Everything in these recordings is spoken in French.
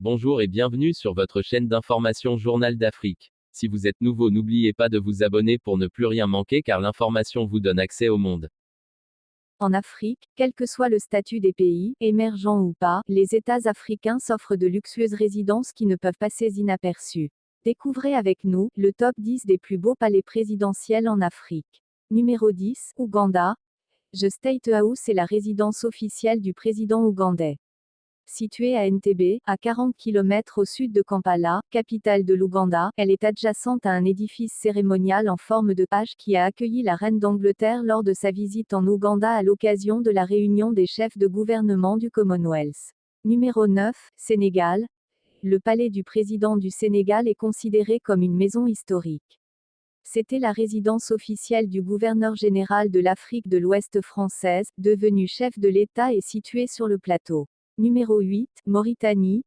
Bonjour et bienvenue sur votre chaîne d'information Journal d'Afrique. Si vous êtes nouveau, n'oubliez pas de vous abonner pour ne plus rien manquer car l'information vous donne accès au monde. En Afrique, quel que soit le statut des pays, émergents ou pas, les États africains s'offrent de luxueuses résidences qui ne peuvent passer inaperçues. Découvrez avec nous le top 10 des plus beaux palais présidentiels en Afrique. Numéro 10, Ouganda. The State House est la résidence officielle du président ougandais. Située à Entebbe, à 40 km au sud de Kampala, capitale de l'Ouganda, elle est adjacente à un édifice cérémonial en forme de H qui a accueilli la reine d'Angleterre lors de sa visite en Ouganda à l'occasion de la réunion des chefs de gouvernement du Commonwealth. Numéro 9, Sénégal. Le palais du président du Sénégal est considéré comme une maison historique. C'était la résidence officielle du gouverneur général de l'Afrique de l'Ouest française, devenu chef de l'État et situé sur le plateau. Numéro 8, Mauritanie.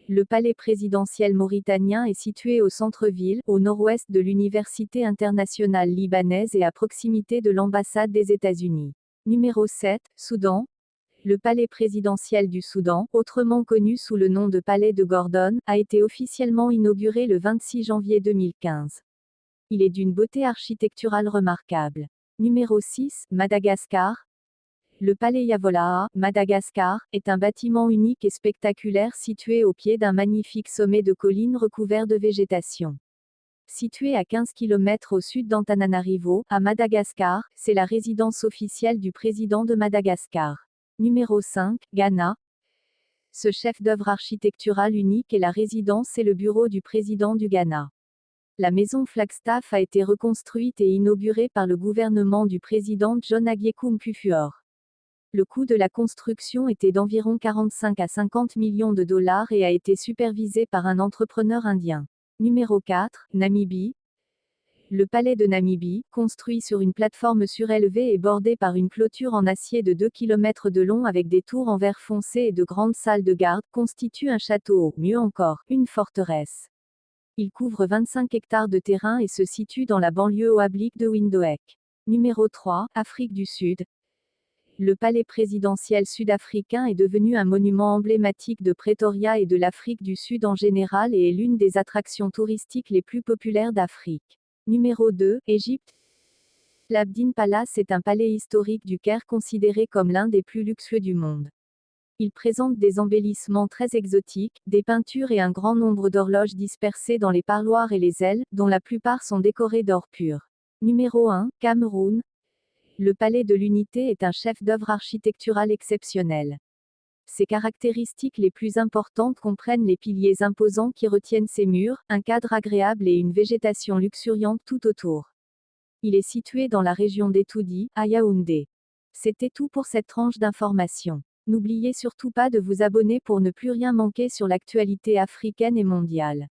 Le palais présidentiel mauritanien est situé au centre-ville, au nord-ouest de l'Université internationale libanaise et à proximité de l'ambassade des États-Unis. Numéro 7, Soudan. Le palais présidentiel du Soudan, autrement connu sous le nom de palais de Gordon, a été officiellement inauguré le 26 janvier 2015. Il est d'une beauté architecturale remarquable. Numéro 6, Madagascar. Le palais Yavola, Madagascar, est un bâtiment unique et spectaculaire situé au pied d'un magnifique sommet de collines recouvert de végétation. Situé à 15 km au sud d'Antananarivo, à Madagascar, c'est la résidence officielle du président de Madagascar. Numéro 5, Ghana. Ce chef-d'œuvre architectural unique est la résidence et le bureau du président du Ghana. La maison Flagstaff a été reconstruite et inaugurée par le gouvernement du président John Agyekum Kufuor. Le coût de la construction était d'environ 45 à 50 millions de dollars et a été supervisé par un entrepreneur indien. Numéro 4, Namibie. Le palais de Namibie, construit sur une plateforme surélevée et bordé par une clôture en acier de 2 km de long avec des tours en verre foncé et de grandes salles de garde, constitue un château, mieux encore, une forteresse. Il couvre 25 hectares de terrain et se situe dans la banlieue oblique de Windhoek. Numéro 3, Afrique du Sud. Le palais présidentiel sud-africain est devenu un monument emblématique de Pretoria et de l'Afrique du Sud en général et est l'une des attractions touristiques les plus populaires d'Afrique. Numéro 2, Égypte. L'Abdin Palace est un palais historique du Caire considéré comme l'un des plus luxueux du monde. Il présente des embellissements très exotiques, des peintures et un grand nombre d'horloges dispersées dans les parloirs et les ailes, dont la plupart sont décorées d'or pur. Numéro 1, Cameroun. Le palais de l'Unité est un chef-d'œuvre architectural exceptionnel. Ses caractéristiques les plus importantes comprennent les piliers imposants qui retiennent ses murs, un cadre agréable et une végétation luxuriante tout autour. Il est situé dans la région d'Etoudi, à Yaoundé. C'était tout pour cette tranche d'information. N'oubliez surtout pas de vous abonner pour ne plus rien manquer sur l'actualité africaine et mondiale.